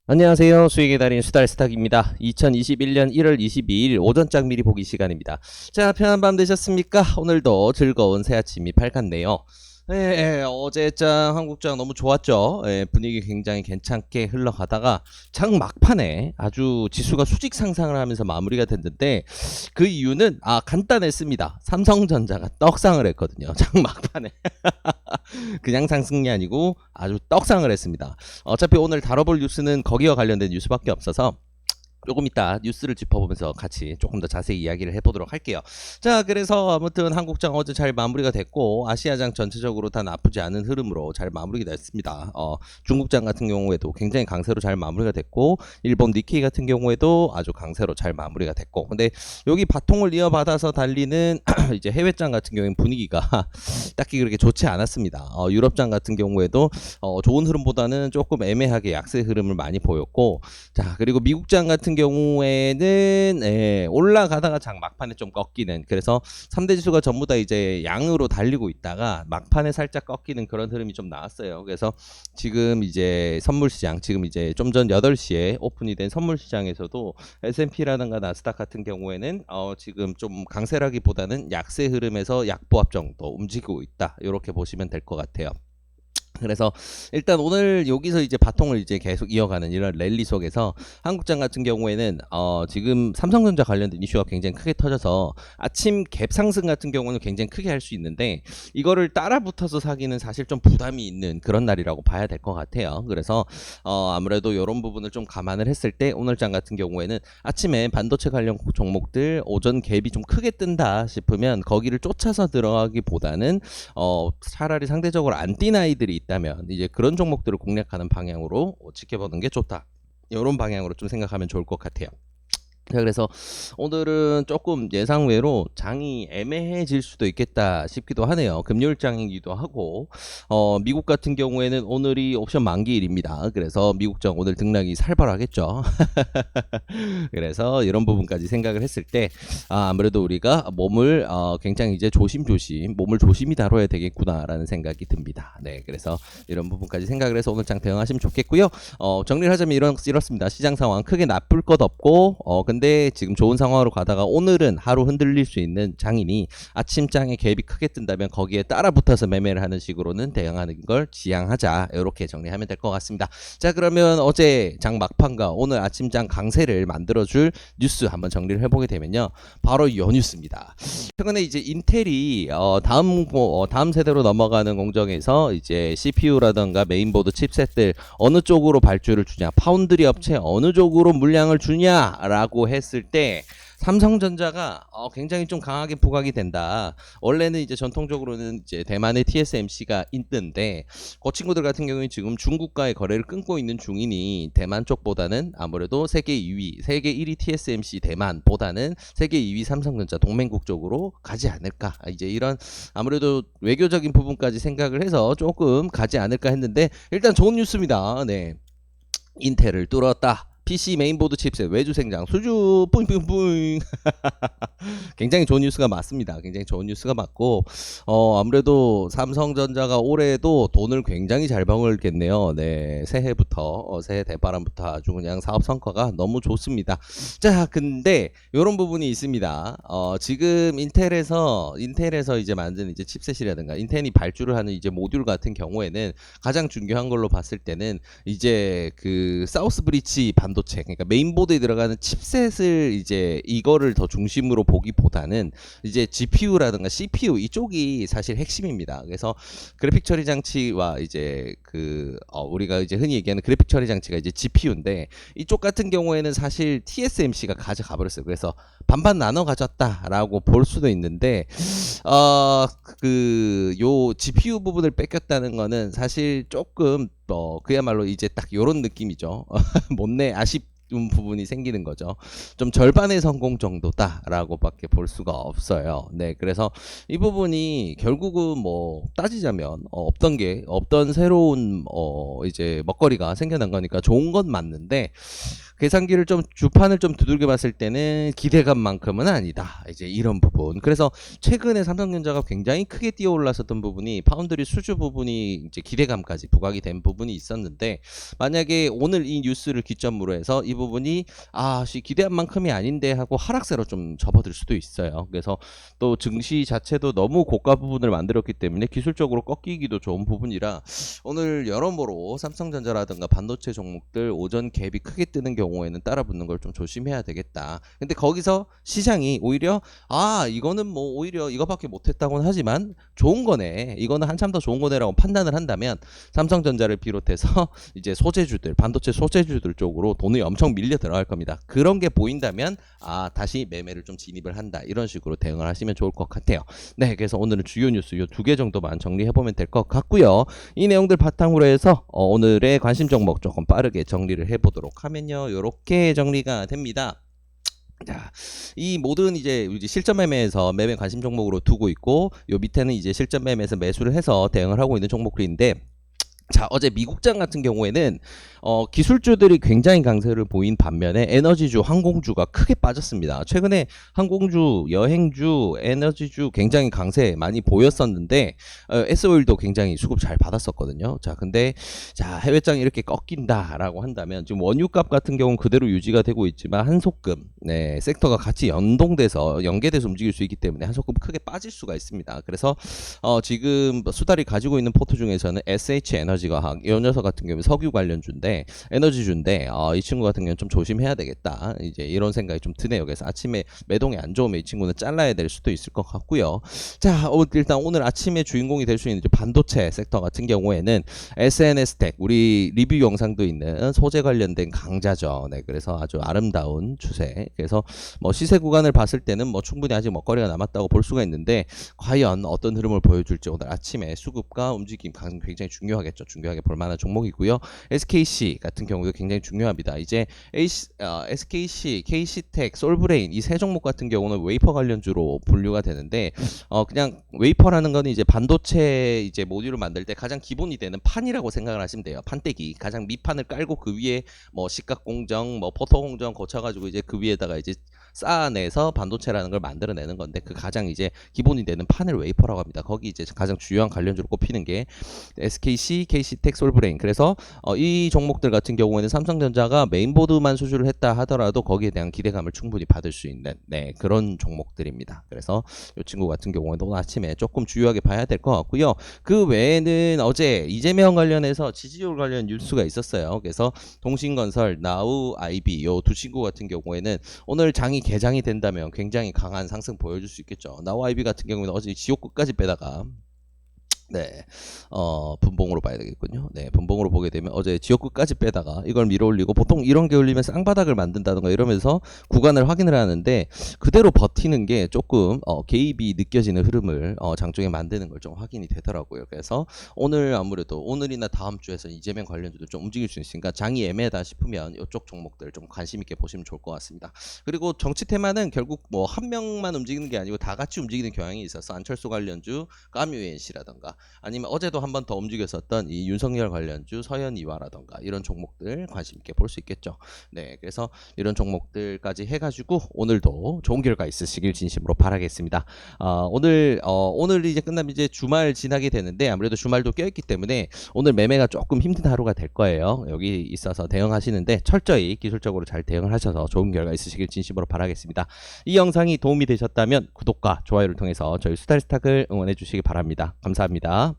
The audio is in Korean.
안녕하세요. 수익의 달인 수달스탁입니다. 2021년 1월 22일 오전장 미리 보기 시간입니다. 자, 편한 밤 되셨습니까? 오늘도 즐거운 새 아침이 밝았네요. 어제장 한국장 너무 좋았죠. 분위기 굉장히 괜찮게 흘러가다가 장 막판에 아주 지수가 수직 상승을 하면서 마무리가 됐는데 그 이유는 간단했습니다. 삼성전자가 떡상을 했거든요. 장 막판에. 그냥 상승이 아니고 아주 떡상을 했습니다. 어차피 오늘 다뤄볼 뉴스는 거기와 관련된 뉴스밖에 없어서 조금 이따 뉴스를 짚어보면서 같이 조금 더 자세히 이야기를 해보도록 할게요. 자, 그래서 아무튼 한국장 어제 잘 마무리가 됐고 아시아장 전체적으로 다 나쁘지 않은 흐름으로 잘 마무리가 됐습니다. 중국장 같은 경우에도 굉장히 강세로 잘 마무리가 됐고 일본 니케이 같은 경우에도 아주 강세로 잘 마무리가 됐고, 근데 여기 바통을 이어받아서 달리는 이제 해외장 같은 경우에는 분위기가 딱히 그렇게 좋지 않았습니다. 유럽장 같은 경우에도 좋은 흐름보다는 조금 애매하게 약세 흐름을 많이 보였고, 자, 그리고 미국장 같은 경우에는 올라가다가 장 막판에 좀 꺾이는, 그래서 3대 지수가 전부 다 이제 양으로 달리고 있다가 막판에 살짝 꺾이는 그런 흐름이 좀 나왔어요. 그래서 지금 이제 선물 시장, 지금 이제 좀 전 8시에 오픈이 된 선물 시장에서도 S&P라든가 나스닥 같은 경우에는 지금 좀 강세라기보다는 약세 흐름에서 약보합 정도 움직이고 있다, 이렇게 보시면 될 것 같아요. 그래서 일단 오늘 여기서 이제 바통을 이제 계속 이어가는 이런 랠리 속에서 한국장 같은 경우에는 지금 삼성전자 관련된 이슈가 굉장히 크게 터져서 아침 갭 상승 같은 경우는 굉장히 크게 할 수 있는데 이거를 따라 붙어서 사기는 사실 좀 부담이 있는 그런 날이라고 봐야 될 것 같아요. 그래서 아무래도 이런 부분을 좀 감안을 했을 때 오늘 장 같은 경우에는 아침에 반도체 관련 종목들 오전 갭이 좀 크게 뜬다 싶으면 거기를 쫓아서 들어가기보다는 차라리 상대적으로 안 뛴 아이들이 있다면 이제 그런 종목들을 공략하는 방향으로 지켜보는 게 좋다, 이런 방향으로 좀 생각하면 좋을 것 같아요. 자, 그래서 오늘은 조금 예상외로 장이 애매해질 수도 있겠다 싶기도 하네요. 금요일장이기도 하고 미국 같은 경우에는 오늘이 옵션 만기일입니다. 그래서 미국장 오늘 등락이 살벌하겠죠. 그래서 이런 부분까지 생각을 했을 때 아무래도 우리가 몸을 굉장히 이제 조심조심 몸을 조심히 다뤄야 되겠구나라는 생각이 듭니다. 네, 그래서 이런 부분까지 생각을 해서 오늘 장 대응하시면 좋겠고요. 정리를 하자면 이렇습니다. 시장 상황 크게 나쁠 것 없고 근데 지금 좋은 상황으로 가다가 오늘은 하루 흔들릴 수 있는 장이니 아침장에 갭이 크게 뜬다면 거기에 따라 붙어서 매매를 하는 식으로는 대응하는 걸 지향하자, 이렇게 정리하면 될 것 같습니다. 자, 그러면 어제 장 막판과 오늘 아침장 강세를 만들어줄 뉴스 한번 정리를 해보게 되면요, 바로 이 뉴스입니다. 최근에 이제 인텔이 다음 세대로 넘어가는 공정에서 이제 CPU라던가 메인보드 칩셋들 어느 쪽으로 발주를 주냐, 파운드리 업체 어느 쪽으로 물량을 주냐라고 했을 때 삼성전자가 굉장히 좀 강하게 부각이 된다. 원래는 이제 전통적으로는 이제 대만의 TSMC가 있는데 그 친구들 같은 경우는 지금 중국과의 거래를 끊고 있는 중이니 대만 쪽보다는 아무래도 세계 2위, 세계 1위 TSMC 대만보다는 세계 2위 삼성전자 동맹국 쪽으로 가지 않을까. 이제 이런 아무래도 외교적인 부분까지 생각을 해서 조금 가지 않을까 했는데 일단 좋은 뉴스입니다. 네. 인텔을 뚫었다. PC 메인보드 칩셋 외주 생장 수주 뿌잉뿌잉뿌잉. 굉장히 좋은 뉴스가 맞습니다. 굉장히 좋은 뉴스가 맞고 아무래도 삼성전자가 올해도 돈을 굉장히 잘 벌겠네요. 네, 새해부터 새해 대바람부터 아주 그냥 사업 성과가 너무 좋습니다. 자, 근데 이런 부분이 있습니다. 지금 인텔에서 이제 만든 이제 칩셋이라든가 인텔이 발주를 하는 이제 모듈 같은 경우에는 가장 중요한 걸로 봤을 때는 이제 그 사우스 브리지 반도체, 그러니까 메인보드에 들어가는 칩셋을 이제 이거를 더 중심으로 보기보다는 이제 GPU라든가 CPU 이쪽이 사실 핵심입니다. 그래서 그래픽 처리 장치와 이제 우리가 이제 흔히 얘기하는 그래픽 처리 장치가 이제 GPU인데 이쪽 같은 경우에는 사실 TSMC가 가져가 버렸어요. 그래서 반반 나눠 가졌다라고 볼 수도 있는데 요 GPU 부분을 뺏겼다는 거는 사실 조금 그야말로 이제 딱 요런 느낌이죠. 못내 아쉽 부분이 생기는 거죠. 좀 절반의 성공 정도다라고밖에 볼 수가 없어요. 네, 그래서 이 부분이 결국은 뭐 따지자면 없던 새로운 이제 먹거리가 생겨난 거니까 좋은 건 맞는데 계산기를 좀 주판을 좀 두들겨 봤을 때는 기대감만큼은 아니다. 이제 이런 부분. 그래서 최근에 삼성전자가 굉장히 크게 뛰어 올랐었던 부분이 파운드리 수주 부분이 이제 기대감까지 부각이 된 부분이 있었는데, 만약에 오늘 이 뉴스를 기점으로 해서 이 부분이 기대한 만큼이 아닌데 하고 하락세로 좀 접어들 수도 있어요. 그래서 또 증시 자체도 너무 고가 부분을 만들었기 때문에 기술적으로 꺾이기도 좋은 부분이라 오늘 여러모로 삼성전자라든가 반도체 종목들 오전 갭이 크게 뜨는 경우에는 따라붙는 걸 좀 조심해야 되겠다. 근데 거기서 시장이 오히려 이거는 뭐 오히려 이거밖에 못했다고는 하지만 좋은 거네, 이거는 한참 더 좋은 거네라고 판단을 한다면 삼성전자를 비롯해서 이제 소재주들, 반도체 소재주들 쪽으로 돈이 엄청 밀려 들어갈 겁니다. 그런 게 보인다면 다시 매매를 좀 진입을 한다, 이런 식으로 대응을 하시면 좋을 것 같아요. 네, 그래서 오늘은 주요 뉴스 요 2개 정도만 정리해보면 될 것 같고요. 이 내용들 바탕으로 해서 오늘의 관심 종목 조금 빠르게 정리를 해보도록 하면요, 요렇게 정리가 됩니다. 자, 이 모든 이제 실전 매매에서 매매 관심 종목으로 두고 있고, 요 밑에는 이제 실전 매매에서 매수를 해서 대응을 하고 있는 종목들인데, 자, 어제 미국장 같은 경우에는 기술주들이 굉장히 강세를 보인 반면에 에너지주, 항공주가 크게 빠졌습니다. 최근에 항공주, 여행주, 에너지주 굉장히 강세 많이 보였었는데 S오일도 굉장히 수급 잘 받았었거든요. 자, 근데 해외장이 이렇게 꺾인다라고 한다면 지금 원유값 같은 경우는 그대로 유지가 되고 있지만 한소금, 섹터가 같이 연계돼서 움직일 수 있기 때문에 한소금 크게 빠질 수가 있습니다. 그래서 지금 수달이 가지고 있는 포트 중에서는 SH 에너지화학, 이 녀석 같은 경우는 석유 관련주인데 에너지주인데 이 친구 같은 경우는 좀 조심해야 되겠다, 이제 이런 생각이 좀 드네요. 그래서 아침에 매동이 안 좋으면 이 친구는 잘라야 될 수도 있을 것 같고요. 자, 일단 오늘 아침에 주인공이 될 수 있는 반도체 섹터 같은 경우에는 SNS텍, 우리 리뷰 영상도 있는 소재 관련된 강자죠. 그래서 아주 아름다운 추세. 그래서 뭐 시세 구간을 봤을 때는 뭐 충분히 아직 먹거리가 남았다고 볼 수가 있는데, 과연 어떤 흐름을 보여줄지 오늘 아침에 수급과 움직임 굉장히 중요하겠죠. 중요하게 볼 만한 종목이고요. SKC 같은 경우도 굉장히 중요합니다. 이제 SKC, KC텍, 솔브레인 이 세 종목 같은 경우는 웨이퍼 관련주로 분류가 되는데, 그냥 웨이퍼라는 거는 이제 반도체 이제 모듈을 만들 때 가장 기본이 되는 판이라고 생각을 하시면 돼요. 판때기, 가장 밑판을 깔고 그 위에 뭐 sik각 공정, 뭐 포토 공정 거쳐가지고 이제 그 위에다가 이제 쌓아내서 반도체라는 걸 만들어내는 건데, 그 가장 이제 기본이 되는 판을 웨이퍼라고 합니다. 거기 이제 가장 주요한 관련주로 꼽히는 게 SKC, KC텍, 솔브레인. 그래서 이 종목들 같은 경우에는 삼성전자가 메인보드만 수주를 했다 하더라도 거기에 대한 기대감을 충분히 받을 수 있는 그런 종목들입니다. 그래서 이 친구 같은 경우에는 오늘 아침에 조금 주요하게 봐야 될 것 같고요. 그 외에는 어제 이재명 관련해서 지지율 관련 뉴스가 있었어요. 그래서 동신건설, 나우, 아이비 요 두 친구 같은 경우에는 오늘 장이 개장이 된다면 굉장히 강한 상승 보여줄 수 있겠죠. 나우, 아이비 같은 경우에는 어제 지옥 끝까지 빼다가 분봉으로 봐야 되겠군요. 분봉으로 보게 되면 어제 지역구까지 빼다가 이걸 밀어올리고, 보통 이런 게 올리면 쌍바닥을 만든다던가 이러면서 구간을 확인을 하는데, 그대로 버티는 게 조금 개입이 느껴지는 흐름을 장중에 만드는 걸 좀 확인이 되더라고요. 그래서 오늘 아무래도 오늘이나 다음 주에서 이재명 관련주도 좀 움직일 수 있으니까 장이 애매하다 싶으면 이쪽 종목들 좀 관심 있게 보시면 좋을 것 같습니다. 그리고 정치 테마는 결국 뭐 한 명만 움직이는 게 아니고 다 같이 움직이는 경향이 있어서 안철수 관련주, 까뮤엔씨라던가 아니면 어제도 한 번 더 움직였었던 이 윤석열 관련주 서현이와라던가 이런 종목들 관심 있게 볼 수 있겠죠. 그래서 이런 종목들까지 해가지고 오늘도 좋은 결과 있으시길 진심으로 바라겠습니다. 오늘 이제 끝나면 이제 주말 지나게 되는데, 아무래도 주말도 껴있기 때문에 오늘 매매가 조금 힘든 하루가 될 거예요. 여기 있어서 대응하시는데 철저히 기술적으로 잘 대응을 하셔서 좋은 결과 있으시길 진심으로 바라겠습니다. 이 영상이 도움이 되셨다면 구독과 좋아요를 통해서 저희 수달스탁을 응원해 주시기 바랍니다. 감사합니다.